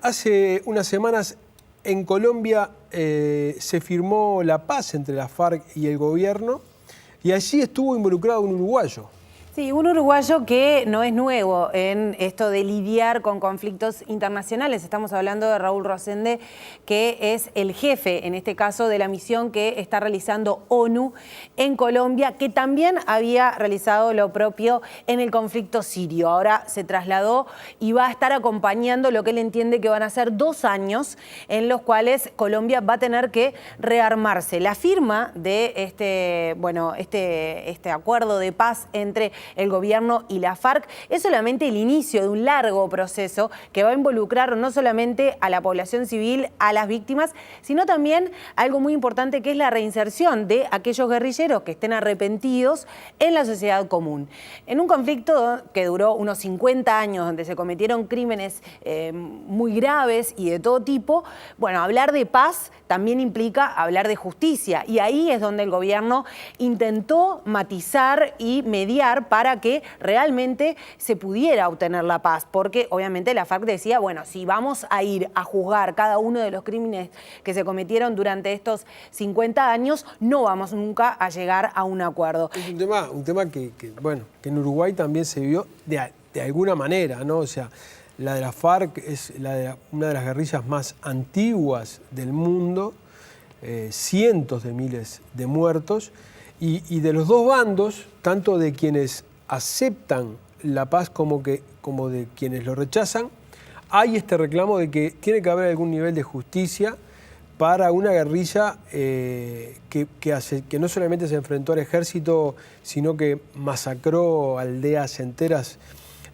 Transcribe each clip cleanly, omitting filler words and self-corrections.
hace unas semanas en Colombia se firmó la paz entre la FARC y el gobierno y allí estuvo involucrado un uruguayo. Sí, un uruguayo que no es nuevo en esto de lidiar con conflictos internacionales. Estamos hablando de Raúl Rosende, que es el jefe, en este caso, de la misión que está realizando ONU en Colombia, que también había realizado lo propio en el conflicto sirio. Ahora se trasladó y va a estar acompañando lo que él entiende que van a ser 2 años en los cuales Colombia va a tener que rearmarse. La firma de este acuerdo de paz entre el gobierno y la FARC es solamente el inicio de un largo proceso que va a involucrar no solamente a la población civil, a las víctimas, sino también algo muy importante que es la reinserción de aquellos guerrilleros que estén arrepentidos en la sociedad común. En un conflicto que duró unos 50 años, donde se cometieron crímenes muy graves y de todo tipo, bueno, hablar de paz también implica hablar de justicia, y ahí es donde el gobierno intentó matizar y mediar para que realmente se pudiera obtener la paz, porque obviamente la FARC decía, bueno, si vamos a ir a juzgar cada uno de los crímenes que se cometieron durante estos 50 años, no vamos nunca a llegar a un acuerdo. Es un tema que en Uruguay también se vio de alguna manera, ¿no? O sea, la de la FARC es una de las guerrillas más antiguas del mundo, cientos de miles de muertos, y de los dos bandos, tanto de quienes aceptan la paz como de quienes lo rechazan, hay este reclamo de que tiene que haber algún nivel de justicia para una guerrilla que no solamente se enfrentó al ejército, sino que masacró aldeas enteras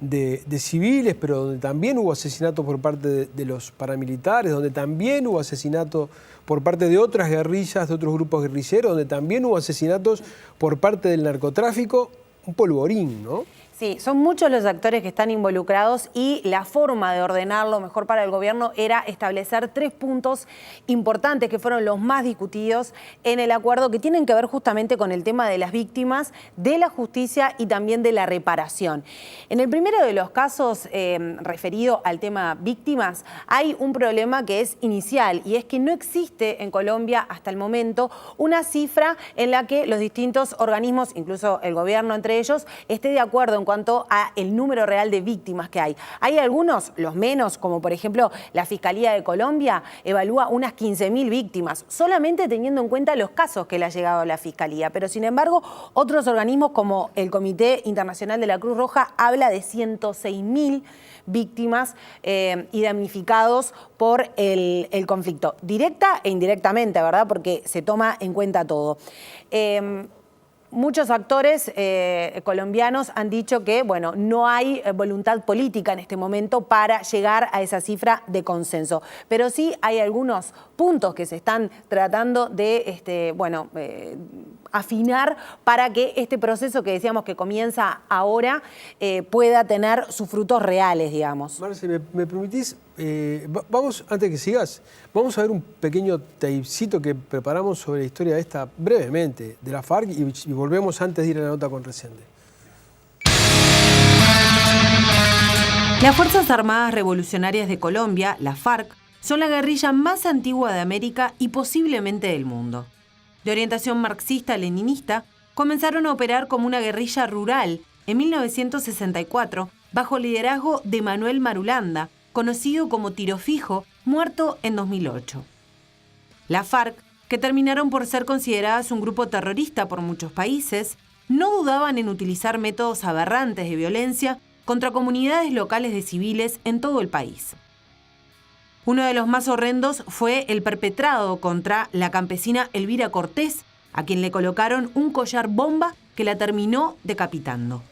de civiles, pero donde también hubo asesinatos por parte de los paramilitares, donde también hubo asesinatos por parte de otras guerrillas, de otros grupos guerrilleros, donde también hubo asesinatos por parte del narcotráfico. Un polvorín, ¿no? Sí, son muchos los actores que están involucrados y la forma de ordenarlo mejor para el gobierno era establecer 3 puntos importantes que fueron los más discutidos en el acuerdo, que tienen que ver justamente con el tema de las víctimas, de la justicia y también de la reparación. En el primero de los casos referido al tema víctimas, hay un problema que es inicial, y es que no existe en Colombia hasta el momento una cifra en la que los distintos organismos, incluso el gobierno entre ellos, esté de acuerdo en cuanto a el número real de víctimas que hay. Hay algunos, los menos, como por ejemplo la Fiscalía de Colombia, evalúa unas 15.000 víctimas, solamente teniendo en cuenta los casos que le ha llegado a la Fiscalía. Pero sin embargo, otros organismos como el Comité Internacional de la Cruz Roja habla de 106.000 víctimas y damnificados por el conflicto, directa e indirectamente, ¿verdad? Porque se toma en cuenta todo. Muchos actores colombianos han dicho que, bueno, no hay voluntad política en este momento para llegar a esa cifra de consenso. Pero sí hay algunos puntos que se están tratando de, afinar para que este proceso que decíamos que comienza ahora pueda tener sus frutos reales, digamos. Marce, ¿me permitís? Vamos, antes que sigas, vamos a ver un pequeño tapecito que preparamos sobre la historia esta, brevemente, de la FARC y volvemos antes de ir a la nota con Resende. Las Fuerzas Armadas Revolucionarias de Colombia, la FARC, son la guerrilla más antigua de América y posiblemente del mundo. De orientación marxista-leninista, comenzaron a operar como una guerrilla rural en 1964 bajo el liderazgo de Manuel Marulanda, conocido como Tiro Fijo, muerto en 2008. La FARC, que terminaron por ser consideradas un grupo terrorista por muchos países, no dudaban en utilizar métodos aberrantes de violencia contra comunidades locales de civiles en todo el país. Uno de los más horrendos fue el perpetrado contra la campesina Elvira Cortés, a quien le colocaron un collar bomba que la terminó decapitando.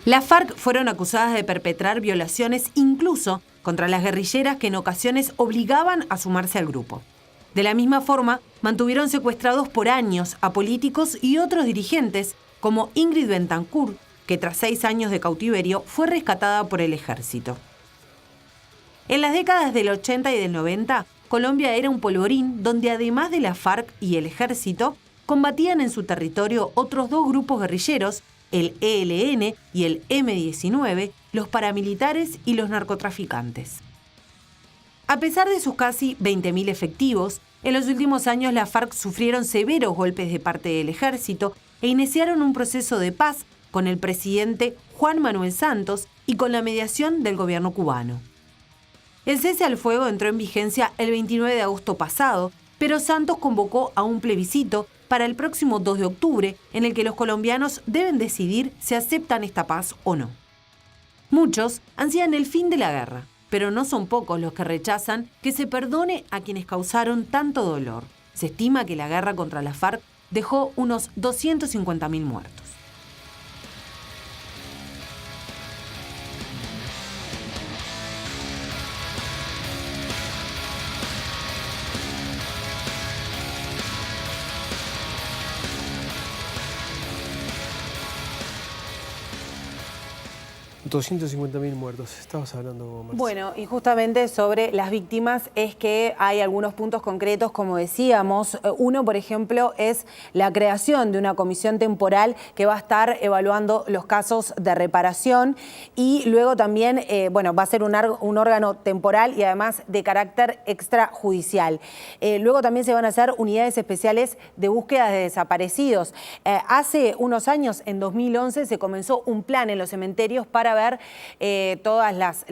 Las FARC fueron acusadas de perpetrar violaciones incluso contra las guerrilleras que en ocasiones obligaban a sumarse al grupo. De la misma forma, mantuvieron secuestrados por años a políticos y otros dirigentes, como Ingrid Betancourt, que tras 6 años de cautiverio fue rescatada por el ejército. En las décadas del 80 y del 90, Colombia era un polvorín donde además de la FARC y el ejército, combatían en su territorio otros 2 grupos guerrilleros el ELN y el M-19, los paramilitares y los narcotraficantes. A pesar de sus casi 20.000 efectivos, en los últimos años las FARC sufrieron severos golpes de parte del ejército e iniciaron un proceso de paz con el presidente Juan Manuel Santos y con la mediación del gobierno cubano. El cese al fuego entró en vigencia el 29 de agosto pasado, pero Santos convocó a un plebiscito para el próximo 2 de octubre, en el que los colombianos deben decidir si aceptan esta paz o no. Muchos ansían el fin de la guerra, pero no son pocos los que rechazan que se perdone a quienes causaron tanto dolor. Se estima que la guerra contra la FARC dejó unos 250.000 muertos. $250.000 muertos. Estabas hablando, Marcia. Bueno, y justamente sobre las víctimas es que hay algunos puntos concretos, como decíamos. Uno, por ejemplo, es la creación de una comisión temporal que va a estar evaluando los casos de reparación y luego también, va a ser un órgano temporal y además de carácter extrajudicial. Luego también se van a hacer unidades especiales de búsqueda de desaparecidos. Hace unos años, en 2011, se comenzó un plan en los cementerios para ver todas las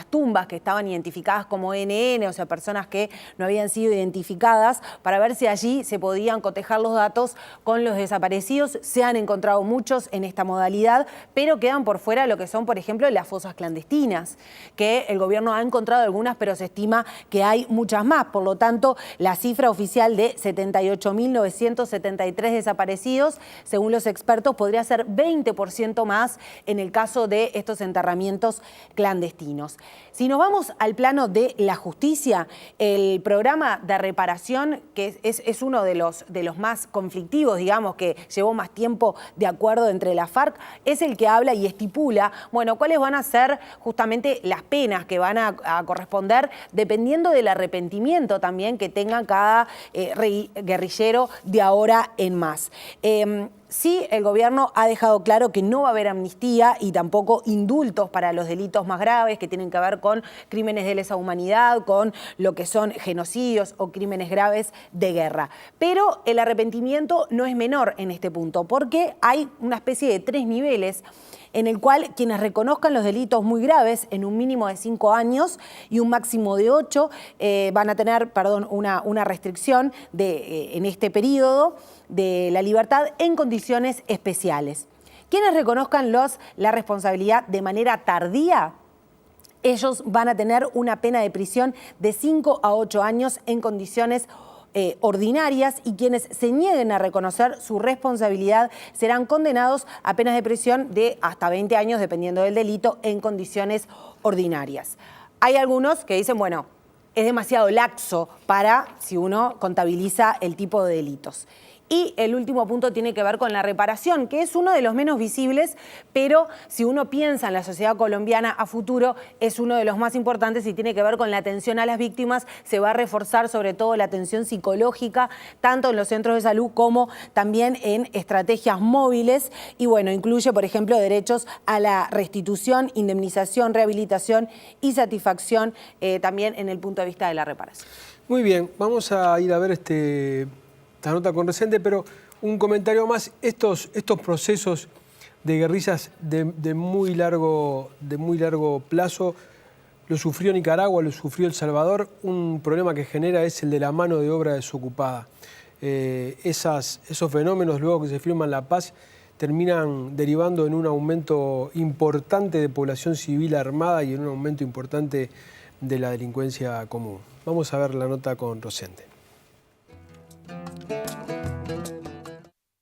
tumbas que estaban identificadas como NN, o sea, personas que no habían sido identificadas, para ver si allí se podían cotejar los datos con los desaparecidos. Se han encontrado muchos en esta modalidad, pero quedan por fuera lo que son, por ejemplo, las fosas clandestinas, que el gobierno ha encontrado algunas, pero se estima que hay muchas más. Por lo tanto, la cifra oficial de 78.973 desaparecidos, según los expertos, podría ser 20% más en el caso de estos enterramientos clandestinos. Si nos vamos al plano de la justicia, el programa de reparación, que es uno de los más conflictivos, digamos, que llevó más tiempo de acuerdo entre la FARC, es el que habla y estipula, cuáles van a ser justamente las penas que van a corresponder dependiendo del arrepentimiento también que tenga cada guerrillero de ahora en más. Sí, el gobierno ha dejado claro que no va a haber amnistía y tampoco indultos para los delitos más graves que tienen que ver con crímenes de lesa humanidad, con lo que son genocidios o crímenes graves de guerra. Pero el arrepentimiento no es menor en este punto, porque hay una especie de 3 niveles en el cual quienes reconozcan los delitos muy graves en un mínimo de 5 años y un máximo de 8 van a tener, una restricción en este periodo de la libertad en condiciones especiales. Quienes reconozcan la responsabilidad de manera tardía, ellos van a tener una pena de prisión de 5 a 8 años en condiciones ordinarias, y quienes se nieguen a reconocer su responsabilidad serán condenados a penas de prisión de hasta 20 años, dependiendo del delito, en condiciones ordinarias. Hay algunos que dicen, es demasiado laxo para si uno contabiliza el tipo de delitos. Y el último punto tiene que ver con la reparación, que es uno de los menos visibles, pero si uno piensa en la sociedad colombiana a futuro, es uno de los más importantes y tiene que ver con la atención a las víctimas. Se va a reforzar sobre todo la atención psicológica, tanto en los centros de salud como también en estrategias móviles. Y incluye, por ejemplo, derechos a la restitución, indemnización, rehabilitación y satisfacción también en el punto de vista de la reparación. Muy bien, vamos a ir a ver esta nota con Resende, pero un comentario más. Estos procesos de guerrillas de muy largo plazo lo sufrió Nicaragua, lo sufrió El Salvador. Un problema que genera es el de la mano de obra desocupada. Esos fenómenos, luego que se firman la paz, terminan derivando en un aumento importante de población civil armada y en un aumento importante de la delincuencia común. Vamos a ver la nota con Rosende.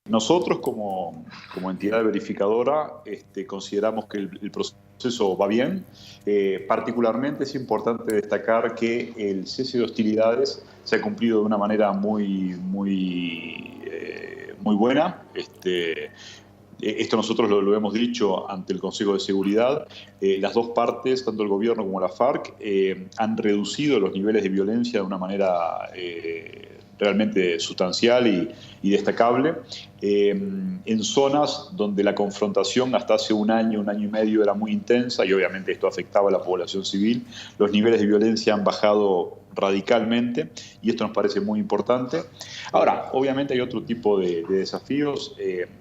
Nosotros como entidad verificadora consideramos que el proceso va bien. Particularmente es importante destacar que el cese de hostilidades se ha cumplido de una manera muy buena. Esto nosotros lo hemos dicho ante el Consejo de Seguridad. Las dos partes, tanto el gobierno como la FARC, han reducido los niveles de violencia de una manera realmente sustancial y destacable, en zonas donde la confrontación hasta hace un año y medio era muy intensa y obviamente esto afectaba a la población civil. Los niveles de violencia han bajado radicalmente y esto nos parece muy importante. Ahora, obviamente hay otro tipo de desafíos.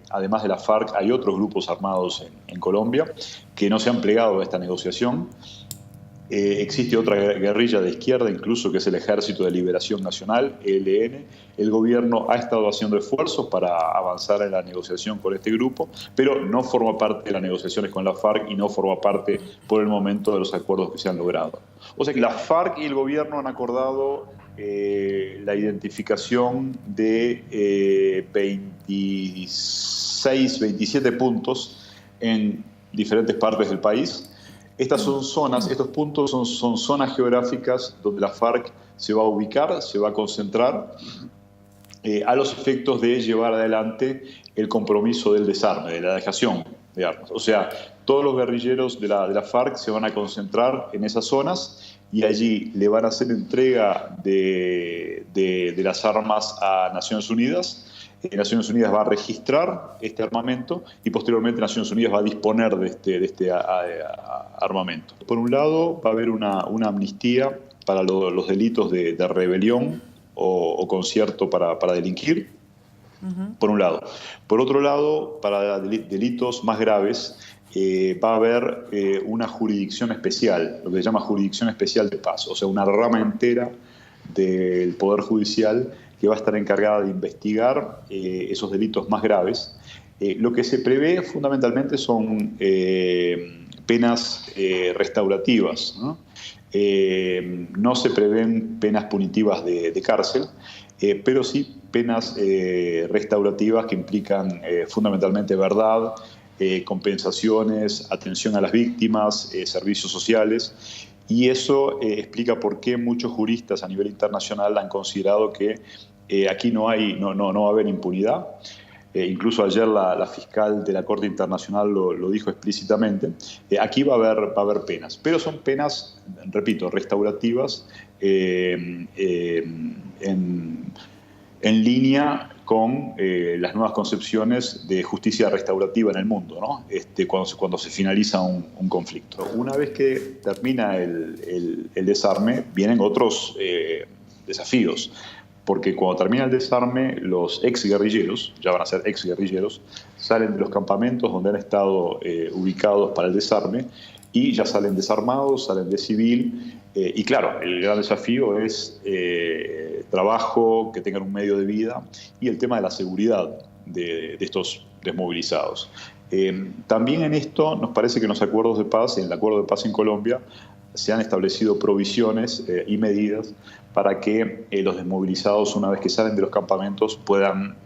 Además de la FARC, hay otros grupos armados en Colombia que no se han plegado a esta negociación. Existe otra guerrilla de izquierda, incluso, que es el Ejército de Liberación Nacional, ELN. El gobierno ha estado haciendo esfuerzos para avanzar en la negociación con este grupo, pero no forma parte de las negociaciones con la FARC y no forma parte, por el momento, de los acuerdos que se han logrado. O sea que la FARC y el gobierno han acordado la identificación de 26, 27 puntos en diferentes partes del país. Estas son zonas, estos puntos son zonas geográficas donde la FARC se va a ubicar, se va a concentrar a los efectos de llevar adelante el compromiso del desarme, de la dejación de armas. O sea, todos los guerrilleros de la FARC se van a concentrar en esas zonas y allí le van a hacer entrega de las armas a Naciones Unidas. Naciones Unidas va a registrar este armamento y posteriormente Naciones Unidas va a disponer de este armamento. Por un lado, va a haber una amnistía para los delitos de rebelión o concierto para delinquir, por un lado. Por otro lado, para delitos más graves, va a haber una jurisdicción especial, lo que se llama jurisdicción especial de paz, o sea, una rama entera del Poder Judicial que va a estar encargada de investigar esos delitos más graves. Lo que se prevé fundamentalmente son penas restaurativas, ¿no? No se prevén penas punitivas de cárcel, pero sí penas restaurativas que implican fundamentalmente verdad, compensaciones, atención a las víctimas, servicios sociales. Y eso explica por qué muchos juristas a nivel internacional han considerado que aquí no va a haber impunidad. Incluso ayer la fiscal de la Corte Internacional lo dijo explícitamente. Aquí va a haber penas, pero son penas, repito, restaurativas en línea con las nuevas concepciones de justicia restaurativa en el mundo, ¿no? Cuando se finaliza un conflicto. Una vez que termina el desarme, vienen otros desafíos, porque cuando termina el desarme, los exguerrilleros, ya van a ser exguerrilleros, salen de los campamentos donde han estado ubicados para el desarme y ya salen desarmados, salen de civil. Y claro, el gran desafío es trabajo, que tengan un medio de vida y el tema de la seguridad de estos desmovilizados. También en esto nos parece que en los acuerdos de paz, en el acuerdo de paz en Colombia, se han establecido provisiones y medidas para que los desmovilizados, una vez que salen de los campamentos, puedan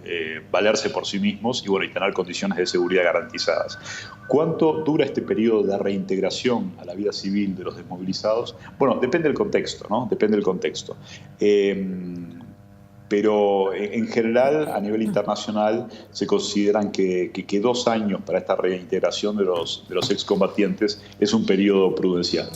valerse por sí mismos y tener condiciones de seguridad garantizadas. ¿Cuánto dura este periodo de reintegración a la vida civil de los desmovilizados? Bueno, depende del contexto, ¿no? Depende del contexto. Pero en general, a nivel internacional, se consideran que 2 años para esta reintegración de los excombatientes es un periodo prudencial.